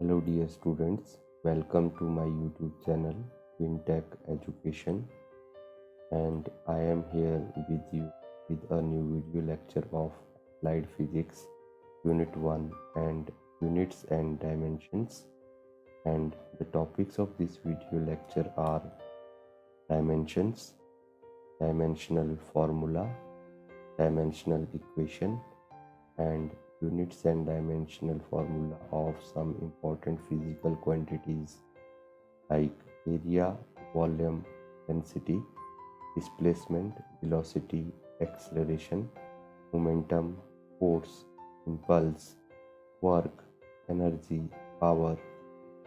Hello dear students, welcome to my YouTube channel FinTech Education, and I am here with you with a new video lecture of Applied Physics Unit 1 and Units and Dimensions, and the topics of this video lecture are dimensions, dimensional formula, dimensional equation, and units and dimensional formula of some important physical quantities like area, volume, density, displacement, velocity, acceleration, momentum, force, impulse, work, energy, power,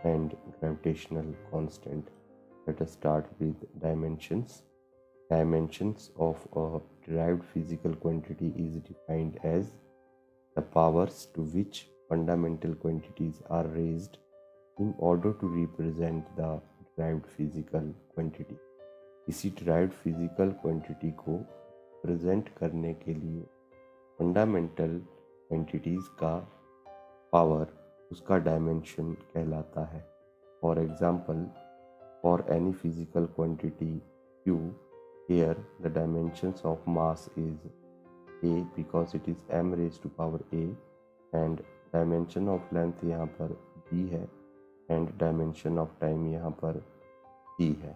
and gravitational constant. Let us start with dimensions. Dimensions of a derived physical quantity is defined as the powers to which fundamental quantities are raised in order to represent the derived physical quantity. किसी derived physical quantity को represent करने के लिए fundamental quantities का power उसका dimension कहलाता है. For example, for any physical quantity Q, here the dimensions of mass is A because it is m raised to power A, and dimension of length यहाँ पर B है and dimension of time यहाँ पर T है.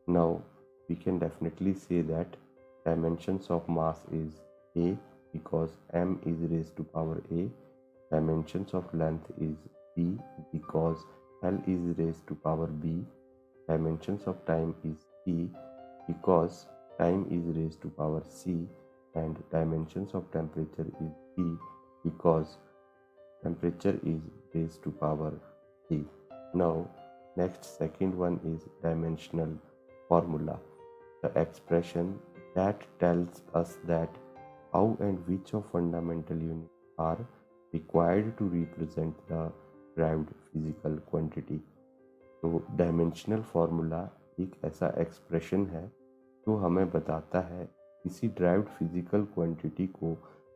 Now we can definitely say that dimensions of mass is A because m is raised to power A, dimensions of length is B because L is raised to power B, dimensions of time is T because time is raised to power C, and dimensions of temperature is T because temperature is raised to power T. Now, second one is dimensional formula, the expression that tells us that how and which of fundamental units are required to represent the derived physical quantity. तो dimensional formula एक ऐसा expression है जो हमें बताता है किसी derived physical quantity को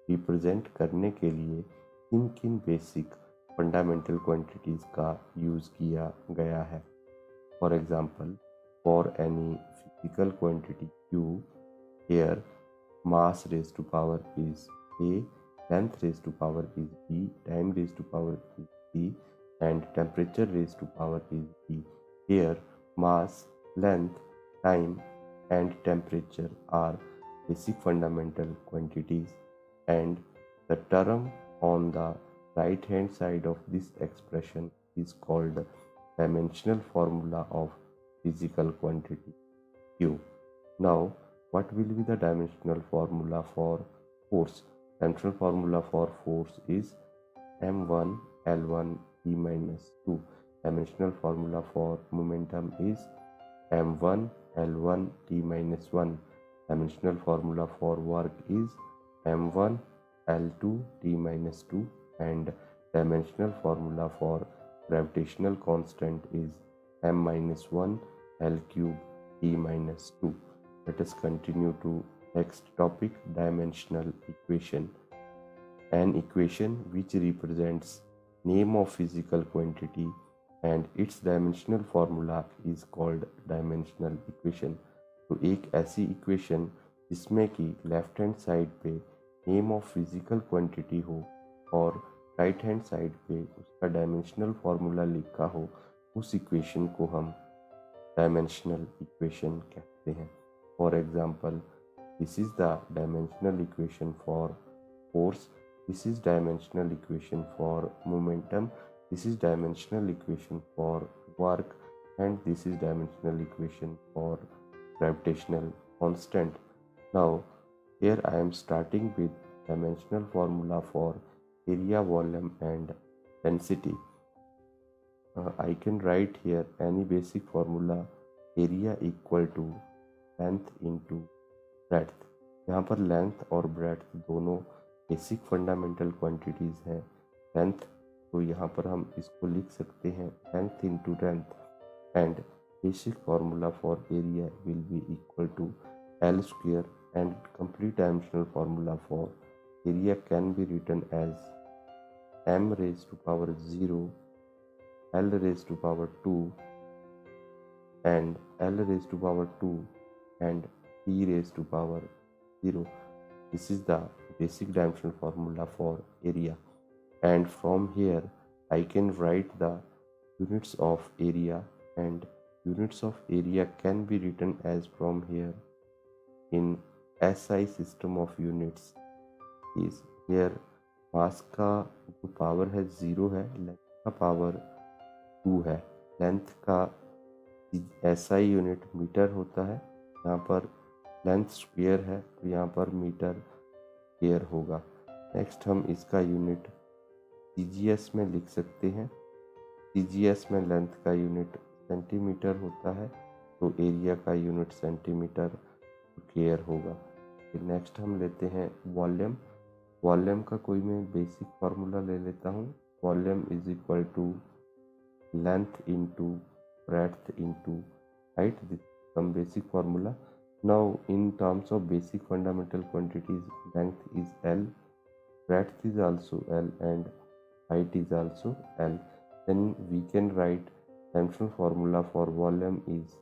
रिप्रेजेंट करने के लिए किन किन बेसिक फंडामेंटल क्वांटिटीज़ का यूज़ किया गया है. For example, for any physical quantity Q, here mass raised to power is A, length raised to power is B, time raised to power is C, and temperature raised to power is T. Here mass, length, time, and temperature are basic fundamental quantities, and the term on the right hand side of this expression is called dimensional formula of physical quantity Q. Now, what will be the dimensional formula for force? Dimensional formula for force is m1 L1 T minus 2. Dimensional formula for momentum is m1 L1 T minus 1. Dimensional formula for work is m1 L2 T minus 2, and dimensional formula for gravitational constant is m minus 1 L cube T minus 2. Let us continue to next topic, dimensional equation. An equation which represents name of physical quantity and its dimensional formula is called dimensional equation. तो एक ऐसी equation जिसमें कि left hand side पे name of physical quantity हो और right hand side पे उसका डायमेंशनल फार्मूला लिखा हो, उस इक्वेशन को हम डायमेंशनल इक्वेशन कहते हैं. For example, this is the dimensional equation for force, this is dimensional equation for momentum, this is dimensional equation for work, and this is dimensional equation for gravitational constant. Now here I am starting with dimensional formula for area, volume, and density. I can write here any basic formula, area equal to length into breadth. यहाँ पर length और breadth दोनों basic fundamental quantities हैं. Length, तो यहाँ पर हम इसको लिख सकते हैं length into length, and basic formula for area will be equal to L square, and complete dimensional formula for area can be written as m raised to power 0 L raised to power 2 and L raised to power 2 and T raised to power 0. This is the basic dimensional formula for area, and from here I can write the units of area, and units of area can be written as from here in SI system of units is here मास का जो power है 0 है, length का power 2 है। Length का SI unit metre होता है, यहाँ पर लेंथ स्क्वायर है तो यहाँ पर मीटर स्क्वायर होगा। नेक्स्ट हम इसका यूनिट CGS में लिख सकते हैं। CGS में लेंथ का यूनिट सेंटीमीटर होता है तो एरिया का यूनिट सेंटीमीटर स्क्वायर होगा। नेक्स्ट हम लेते हैं वॉल्यूम। वॉल्यूम का कोई मैं बेसिक फार्मूला ले लेता हूँ। Volume is equal to length into breadth into height, this some basic formula. Now in terms of basic fundamental quantities, length is L, breadth is also L, and height is also L. Then we can write dimensional formula for volume is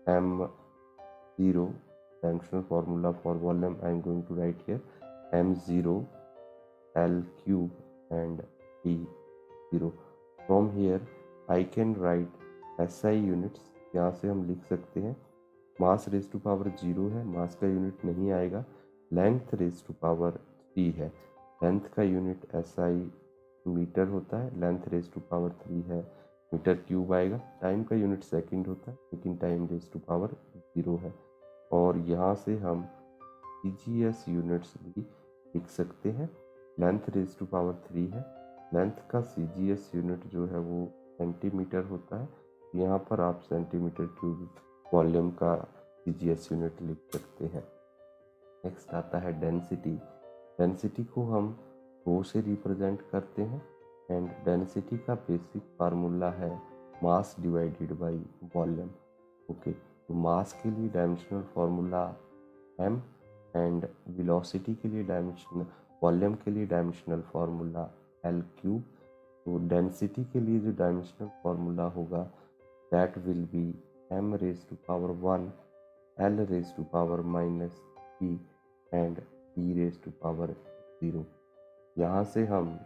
M0. Dimensional formula for volume I am going to write here M0 L cube and T0. From here I can write SI units. यहाँ से हम लिख सकते हैं mass raise to power 0 है, मास का unit नहीं आएगा। लेंथ रेज टू पावर 3 है, लेंथ का यूनिट SI मीटर होता है, लेंथ रेज टू पावर 3 है, मीटर क्यूब आएगा। टाइम का यूनिट सेकंड होता है लेकिन टाइम रेज टू पावर 0 है। और यहाँ से हम CGS यूनिट्स भी लिख सकते हैं। लेंथ रेज टू पावर 3 है, लेंथ का CGS यूनिट जो है वो सेंटीमीटर होता है, यहाँ पर आप सेंटीमीटर क्यूब वॉल्यूम का CGS यूनिट लिख सकते हैं। नेक्स्ट आता है डेंसिटी। डेंसिटी को हम रो से रिप्रेजेंट करते हैं, एंड डेंसिटी का बेसिक फार्मूला है mass divided by volume. Okay, तो मास के लिए dimensional formula m, and velocity के लिए डायमेंशनल, वॉल्यूम के लिए डायमेंशनल फार्मूला L क्यूब। तो डेंसिटी के लिए जो डायमेंशनल फार्मूला होगा that will be m raise to power 1 L raise to power -3 and T raise to power 0। यहाँ से हम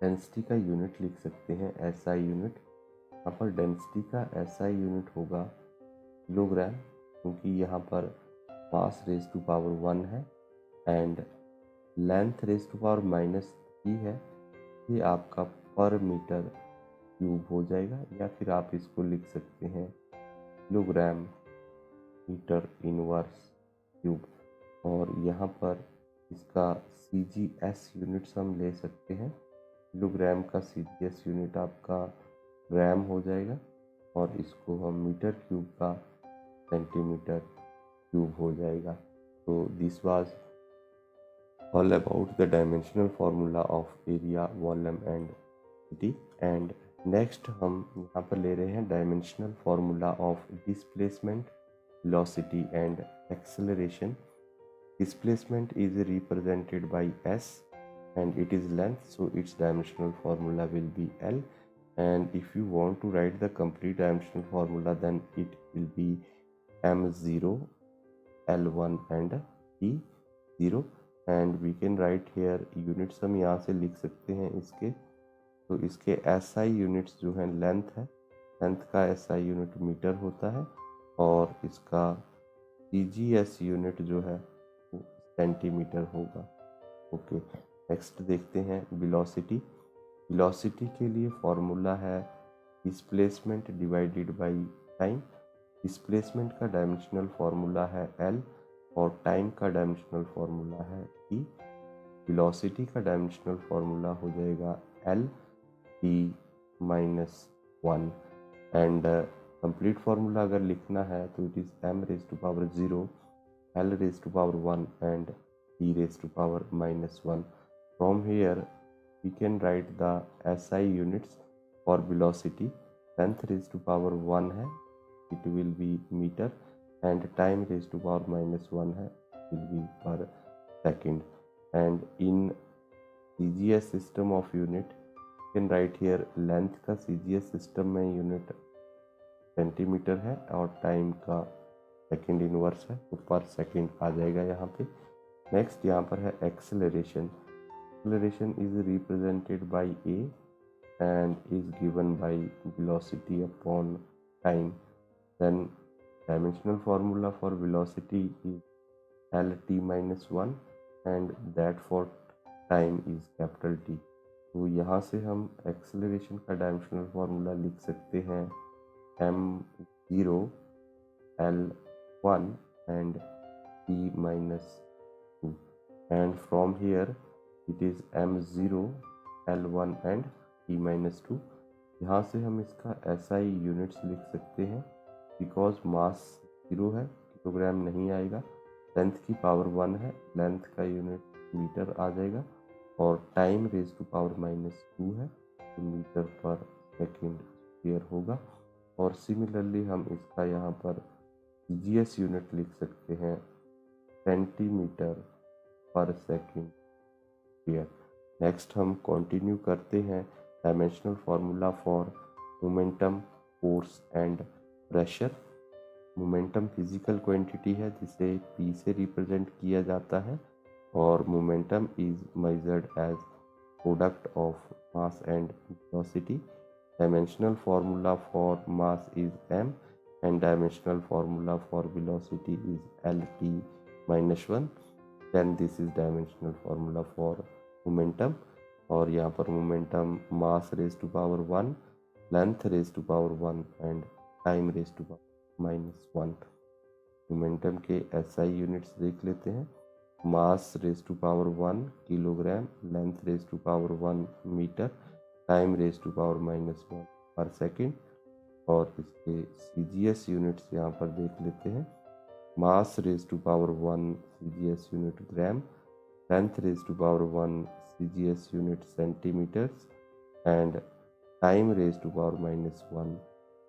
डेंसिटी का यूनिट लिख सकते हैं SI यूनिट। यहाँ पर डेंसिटी का SI यूनिट होगा किलोग्राम, क्योंकि यहाँ पर मास रेज टू पावर 1 है and length raise to power -3 है। ये आपका पर मीटर क्यूब हो जाएगा, या फिर आप इसको लिख सकते हैं किलोग्राम मीटर इनवर्स क्यूब। और यहाँ पर इसका CGS यूनिट्स हम ले सकते हैं। किलोग्राम का CGS यूनिट आपका ग्राम हो जाएगा और इसको हम मीटर क्यूब का सेंटीमीटर क्यूब हो जाएगा। तो this was all about the dimensional formula of area, volume and density। and next हम यहाँ पर ले रहे हैं dimensional formula of displacement, velocity and acceleration। Displacement is represented by S and it is length, so its dimensional formula will be L, and if you want to write the complete dimensional formula then it will be M0 L1 and T0, and we can write here units हम यहाँ से लिख सकते हैं इसके। तो इसके SI units जो हैं लेंथ है, लेंथ का SI यूनिट मीटर होता है और इसका CGS यूनिट जो है वो सेंटीमीटर होगा। ओके, नेक्स्ट देखते हैं वेलोसिटी। वेलोसिटी के लिए फॉर्मूला है displacement divided by time. Displacement का डायमेंशनल फॉर्मूला है L और टाइम का डायमेंशनल फार्मूला है T। वेलोसिटी का डायमेंशनल फार्मूला हो जाएगा L T-1, and complete formula अगर लिखना है तो it is m raise to power 0 L raise to power 1 and T raise to power -1। From here we can write the SI units for velocity. Length raise to power 1 है, it will be metre, and time raised to power -1 है, will be per second। and in CGS system of unit can write here length का CGS system में unit centimetre है और time का second inverse है, तो पर सेकेंड आ जाएगा यहाँ पे। नेक्स्ट यहाँ पर है acceleration. Acceleration is represented by a and is given by velocity upon time. Then dimensional formula for velocity is Lt-1 and that for time is capital T। तो यहाँ से हम एक्सेलरेशन का डायमेंशनल फॉर्मूला लिख सकते हैं m0 L1 and T-2, and from here it is m0 L1 and T-2। यहाँ से हम इसका SI यूनिट्स लिख सकते हैं, बिकॉज मास 0 है, किलोग्राम नहीं आएगा, लेंथ की पावर 1 है, लेंथ का यूनिट मीटर आ जाएगा, और टाइम रेज टू पावर -2 है, तो मीटर पर सेकेंड स्क्वायर होगा। और सिमिलरली हम इसका यहाँ पर CGS यूनिट लिख सकते हैं centimetre per second square. Next हम कंटिन्यू करते हैं dimensional formula for momentum, force and pressure. Momentum physical quantity है जिसे P से रिप्रेजेंट किया जाता है, और momentum is measured as product of mass and velocity. Dimensional formula for mass is m and dimensional formula for velocity is Lt-1। then this is dimensional formula for momentum, और यहाँ पर momentum mass raised to power 1, length raised to power 1 and time raised to power -1। Momentum के SI units देख लेते हैं। Mass raise to power 1 kilogram, length raise to power 1 metre, time raise to power -1 per second. और इसके CGS units यहाँ पर देख लेते हैं। Mass raise to power 1 CGS unit gram, length raise to power 1 CGS unit centimetres, and time raise to power -1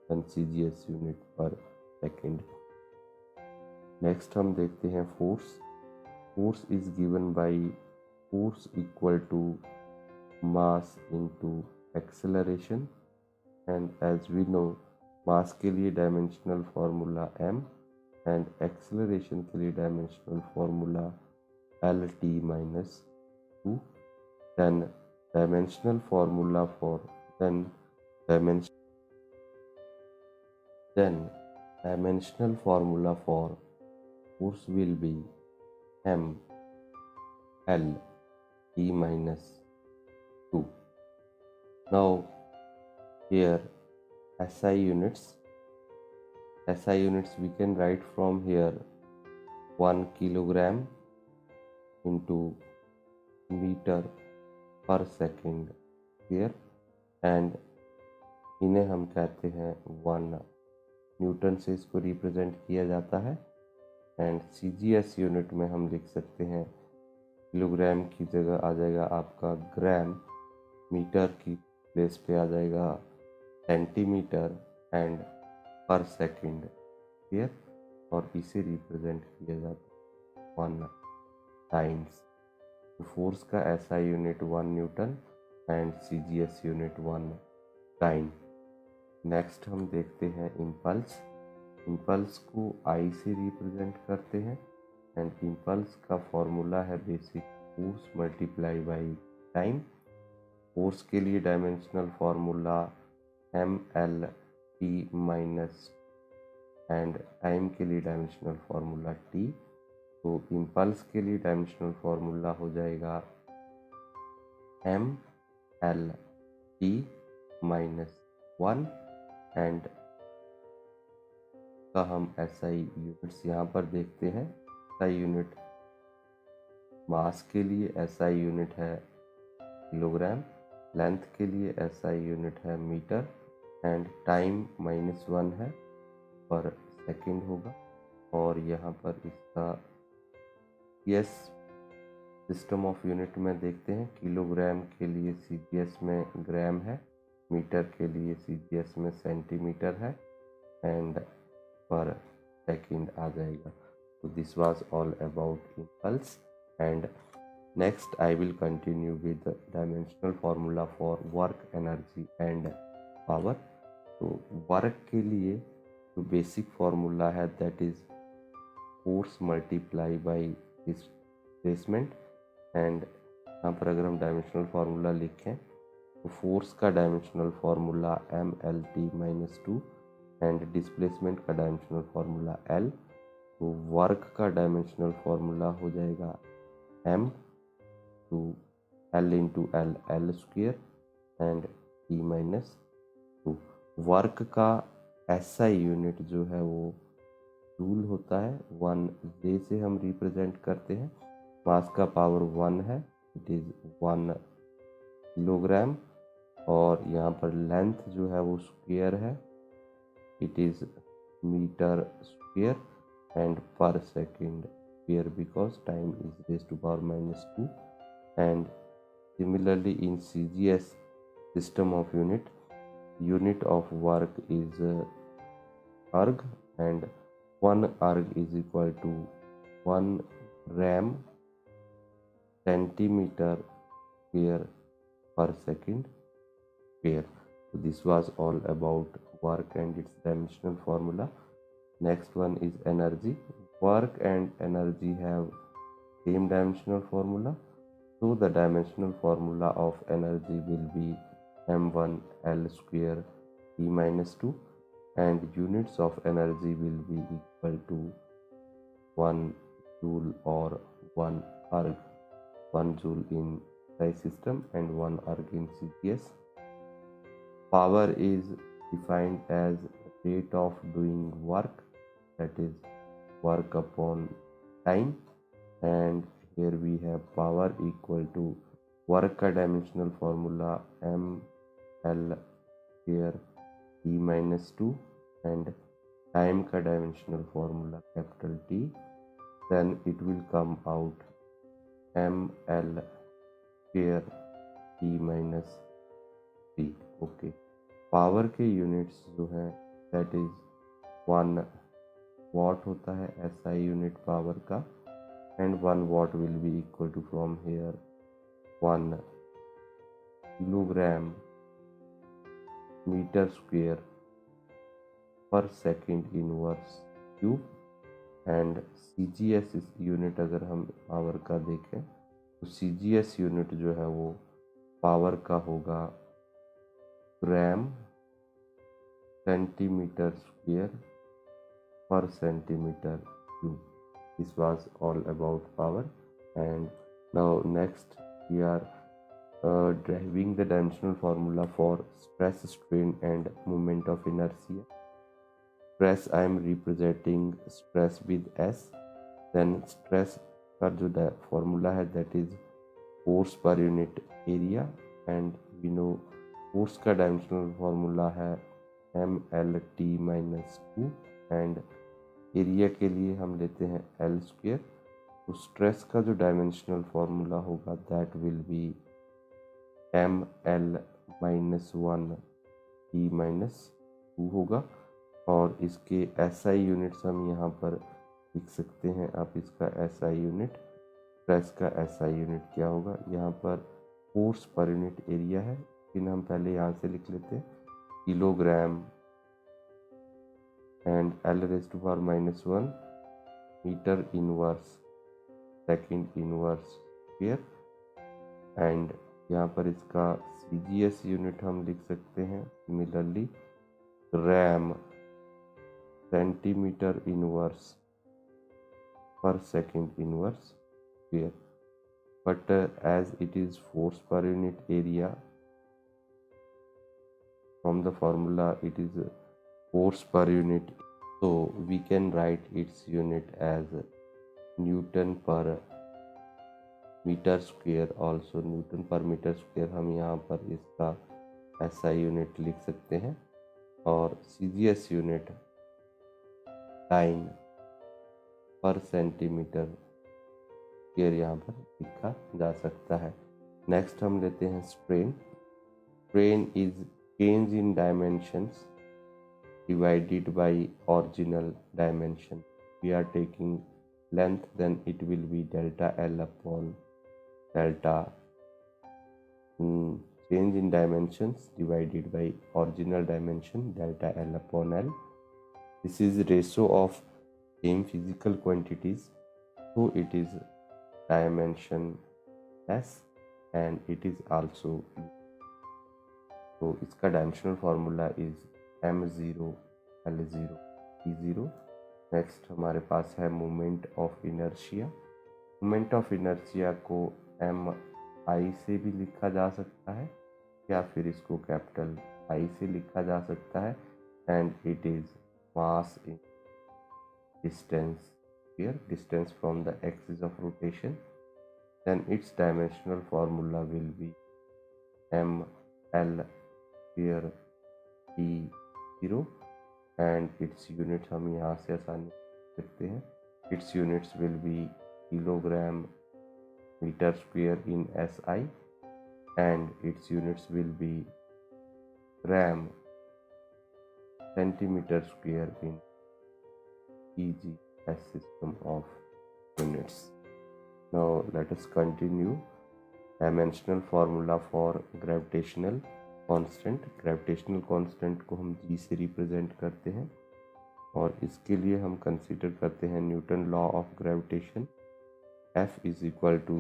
and CGS unit per second. Next हम देखते हैं force. Force is given by force equal to mass into acceleration, and as we know mass के लिए dimensional formula m and acceleration के लिए dimensional formula Lt-2। Then dimensional formula for dimensional formula for force will be m Lt-2। now here SI units we can write from here 1 kilogram into meter per second here, and इन्हें हम कहते हैं 1 Newton से इसको represent किया जाता है। And CGS unit में हम लिख सकते हैं, किलोग्राम की जगह आ जाएगा आपका ग्राम, मीटर की प्लेस पे आ जाएगा centimetre, and per second here, और इसे रिप्रेजेंट किया जाता है 1 टाइम्स। फोर्स का SI unit 1 Newton and CGS unit 1 time. Next हम देखते हैं इम्पल्स। इम्पल्स को I से रिप्रेजेंट करते हैं, एंड इम्पल्स का फॉर्मूला है basic force multiply by time. Force के लिए dimensional formula mLt minus, and time के लिए डायमेंशनल फार्मूला T। तो इम्पल्स के लिए डायमेंशनल फार्मूला हो जाएगा mLt -1, एंड का हम SI यूनिट्स यहाँ पर देखते हैं। SI यूनिट मास के लिए SI यूनिट है किलोग्राम, लेंथ के लिए SI यूनिट है मीटर, एंड टाइम -1 है, पर सेकेंड होगा। और यहाँ पर इसका सिस्टम ऑफ यूनिट में देखते हैं। किलोग्राम के लिए CGS में ग्राम है, मीटर के लिए CGS में सेंटीमीटर है, एंड पर सेकेंड आ जाएगा। तो this was all about impulse, and Next, I will continue with the dimensional formula for work, energy and power. तो वर्क के लिए जो बेसिक फॉर्मूला है that is force multiply by displacement, and यहाँ पर अगर हम डायमेंशनल फार्मूला लिखें तो फोर्स का dimensional formula mLT-2 and displacement का डायमेंशनल फार्मूला L। तो वर्क का डायमेंशनल फार्मूला हो जाएगा m to L into L, L square and T-2। Work का SI यूनिट जो है वो जूल होता है, 1 J से हम रिप्रेजेंट करते हैं। मास का पावर 1 है, इट इज़ 1 किलोग्राम, और यहाँ पर लेंथ जो है वो स्क्वायर है, it is metre square, and per second square because time is raise to power -2। And similarly in CGS system of unit of work is erg, and 1 erg is equal to 1 gram centimeter square per second square. So this was all about work and its dimensional formula. Next one is energy. Work and energy have same dimensional formula, so the dimensional formula of energy will be m1 L square T-2, and units of energy will be equal to 1 joule or 1 erg, 1 joule in SI system and 1 erg in CGS. Power is defined as rate of doing work, that is work upon time, and here we have power equal to work का dimensional formula mL square T-2 and time का dimensional formula capital T, then it will come out mL square T-3। Okay, power के units जो हैं that is 1 watt होता है SI unit power का, and 1 watt will be equal to from here 1 kilogram metre square per second inverse cube, and CGS unit अगर हम power का देखें तो CGS यूनिट जो है वो पावर का होगा ग्राम सेंटीमीटर स्क्वायर पर centimetre cube. This was all about power, and now next we are deriving the dimensional formula for stress, strain and moment of inertia. Stress I am representing stress with S, then stress का जो formula है that is force per unit area, and we know force का dimensional formula है mLT-2, and area के लिए हम लेते हैं L स्क्वायर. तो स्ट्रेस का जो डायमेंशनल फार्मूला होगा that will B mL-1 T-2 होगा, और इसके SI यूनिट्स हम यहाँ पर लिख सकते हैं. आप इसका SI यूनिट, स्ट्रेस का SI यूनिट क्या होगा, यहाँ पर फोर्स पर यूनिट एरिया है, लेकिन हम पहले यहाँ से लिख लेते हैं kilogram, and L⁻⁻1 metre inverse second inverse square, and यहाँ पर इसका CGS यूनिट हम लिख सकते हैं similarly gram centimetre inverse per second inverse square. But as it is force per unit area, from the formula it is force per unit, so we can write its unit as Newton per meter square. also Newton per meter square हम यहाँ पर इसका SI unit लिख सकते हैं, और CGS unit time पर centimetre square यहाँ पर लिखा जा सकता है. नेक्स्ट हम लेते हैं strain. Strain is change in dimensions divided by original dimension. We are taking length, then it will be delta L upon delta change in dimensions divided by original dimension delta L upon L. This is ratio of same physical quantities, so it is dimensionless and it is also, तो इसका dimensional formula is m0 L0 E0। Next हमारे पास है moment of inertia. Moment of inertia को mi से भी लिखा जा सकता है या फिर इसको कैपिटल I से लिखा जा सकता है, and it is mass in distance, here distance from the axis of rotation, then its dimensional formula will be ml here E0 and its units हम यहाँ से आसानी से सकते हैं। its units will be kilogram meter square in SI and its units will be gram centimeter square in EG as system of units. Now let us continue. Dimensional formula for gravitational constant. Gravitational constant को हम G से represent करते हैं और इसके लिए हम consider करते हैं Newton law of gravitation. F is equal to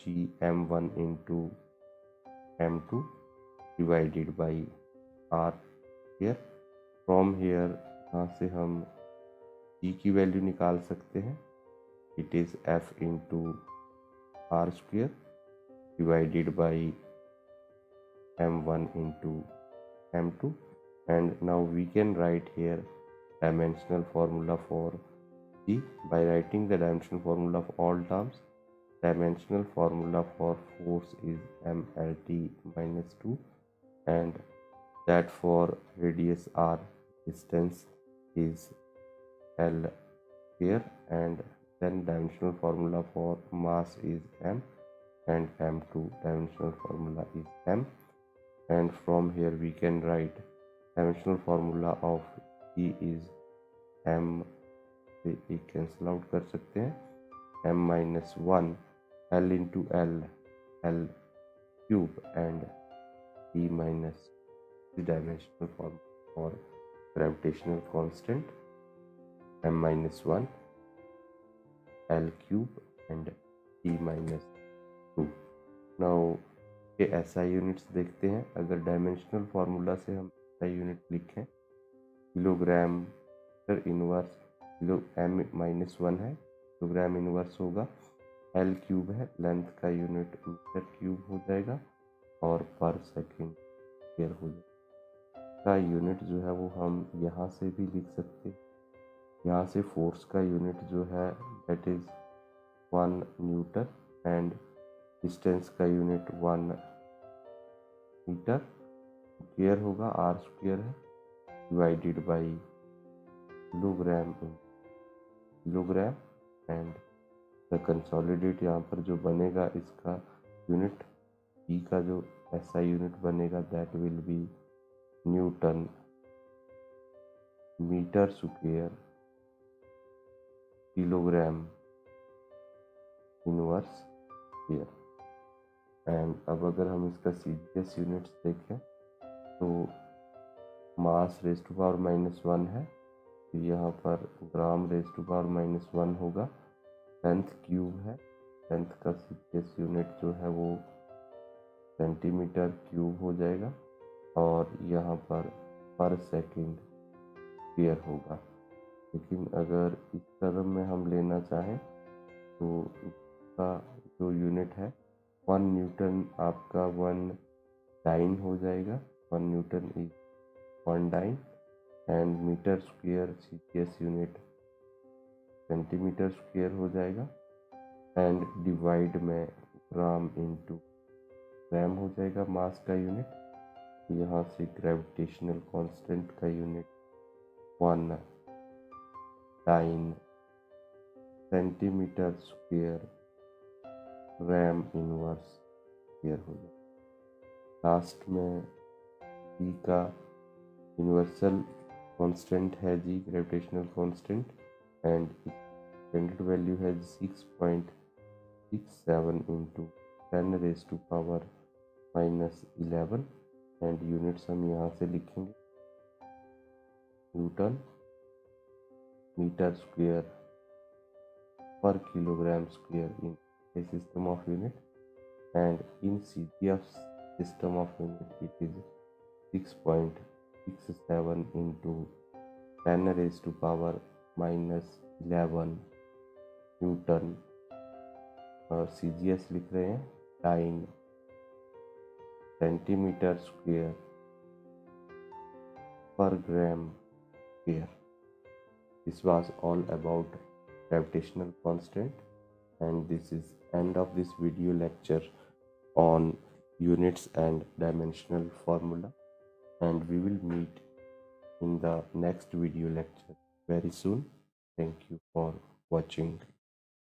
G m1 into m2 divided by r here. From here यहाँ से हम G की वैल्यू निकाल सकते हैं। It is F into R square divided by m1 into m2, and now we can write here dimensional formula for G by writing the dimensional formula of all terms. Dimensional formula for force is mlt minus 2, and that for radius r distance is L here, and then dimensional formula for mass is m, and m2 dimensional formula is m, and from here we can write dimensional formula of E is m से एक cancel out कर सकते हैं m minus 1 L into L cube and E minus the dimensional formula for gravitational constant m minus 1 L cube and E minus 2। now ये SI units देखते हैं। अगर dimensional formula से हम SI यूनिट लिखें, किलोग्राम पर इनवर्स किलो m माइनस 1 है, kilogram inverse होगा, L क्यूब है, लेंथ का यूनिट मीटर क्यूब हो जाएगा और पर सेकेंड स्क्वायर हो जाएगा। का यूनिट जो है वो हम यहाँ से भी लिख सकते हैं। यहाँ से फोर्स का यूनिट जो है that is 1 Newton and distance का यूनिट 1 मीटर, स्क्वायर होगा आर स्क्वायर है divided by kilogram and the consolidate यहाँ पर जो बनेगा इसका यूनिट ई का जो ऐसा यूनिट बनेगा that will be newton metre square kilogram inverse square. And अब अगर हम इसका सीजीएस यूनिट्स देखें तो mass raise to power minus 1 है, तो यहाँ पर gram raise to power minus 1 होगा, लेंथ क्यूब है, लेंथ का सीजीएस यूनिट जो है वो सेंटीमीटर क्यूब हो जाएगा और यहाँ पर सेकंड स्क्वायर होगा। लेकिन अगर इस टर्म में हम लेना चाहें तो इसका जो यूनिट है 1 न्यूटन आपका 1 डाइन हो जाएगा, 1 newton is 1 dyne and metre square CGS unit centimetre square हो जाएगा एंड डिवाइड में ग्राम इंटू ग्राम हो जाएगा मास का यूनिट। यहाँ से ग्रेविटेशनल कांस्टेंट का unit 1 dyne centimetre square gram inverse square हो जाएगा। लास्ट में जी का यूनिवर्सल कांस्टेंट है G gravitational constant and standard value has 6.67 into 10 raised to power minus 11 and units हम यहाँ से लिखेंगे newton metre square per kilogram square in a system of unit, and in CGF system of unit it is 6.67 into 10 raised to power minus 11 Newton CGS लिख रहे हैं time centimetre square per gram square. This was all about gravitational constant, and this is end of this video lecture on units and dimensional formula, and we will meet in the next video lecture very soon. Thank you for watching.